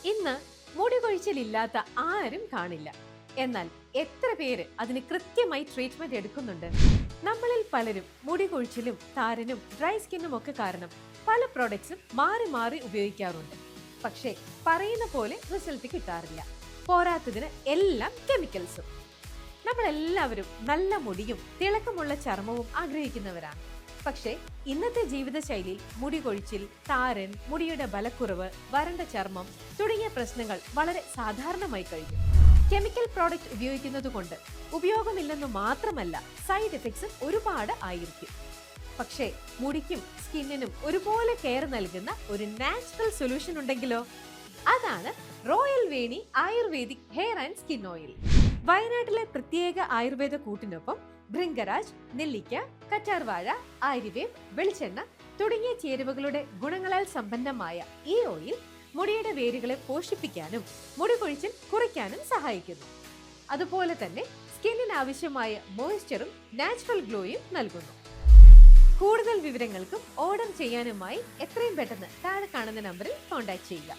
ഇന്ന് മുടി കൊഴിച്ചിലില്ലാത്ത ആരും കാണില്ല. എന്നാൽ എത്ര പേര് അതിന് കൃത്യമായി ട്രീറ്റ്മെന്റ് എടുക്കുന്നുണ്ട്? നമ്മളിൽ പലരും മുടി കൊഴിച്ചിലും താരനും ഡ്രൈ സ്കിന്നും ഒക്കെ കാരണം പല പ്രോഡക്ട്സും മാറി മാറി ഉപയോഗിക്കാറുണ്ട്. പക്ഷേ പറയുന്ന പോലെ റിസൾട്ട് കിട്ടാറില്ല. പോരാത്തതിന് എല്ലാം കെമിക്കൽസും. നമ്മളെല്ലാവരും നല്ല മുടിയും തിളക്കമുള്ള ചർമ്മവും ആഗ്രഹിക്കുന്നവരാണ്. പക്ഷേ ഇന്നത്തെ ജീവിതശൈലിയിൽ മുടി കൊഴിച്ചിൽ, താരൻ, മുടിയുടെ ബലക്കുറവ്, വരണ്ട ചർമ്മം തുടങ്ങിയ പ്രശ്നങ്ങൾ വളരെ സാധാരണമായി കഴിഞ്ഞു. കെമിക്കൽ പ്രോഡക്റ്റ് ഉപയോഗിക്കുന്നത് കൊണ്ട് ഉപയോഗമില്ലെന്ന് മാത്രമല്ല, സൈഡ് എഫക്ട്സും ഒരുപാട് ആയിരിക്കും. പക്ഷേ മുടിക്കും സ്കിന്നിനും ഒരുപോലെ കെയർ നൽകുന്ന ഒരു നാച്ചുറൽ സൊല്യൂഷൻ ഉണ്ടെങ്കിലോ? അതാണ് royal Veni ayurvedic hair and skin oil. വയനാട്ടിലെ പ്രത്യേക ആയുർവേദ കൂട്ടിനൊപ്പം ഭൃംഗരാജ്, നെല്ലിക്ക, കറ്റാർവാഴ, ആര്യവേപ്പ്, വെളിച്ചെണ്ണ തുടങ്ങിയ ചേരുവകളുടെ ഗുണങ്ങളാൽ സമ്പന്നമായ ഈ ഓയിൽ മുടിയുടെ വേരുകളെ പോഷിപ്പിക്കാനും മുടി കൊഴിച്ചിൽ കുറയ്ക്കാനും സഹായിക്കുന്നു. അതുപോലെ തന്നെ സ്കിന്നിന് ആവശ്യമായ മോയ്സ്ചറും നാച്ചുറൽ ഗ്ലോയും നൽകുന്നു. കൂടുതൽ വിവരങ്ങൾക്കും ഓർഡർ ചെയ്യാനുമായി എത്രയും പെട്ടെന്ന് താഴെ കാണുന്ന നമ്പറിൽ കോൺടാക്ട് ചെയ്യുക.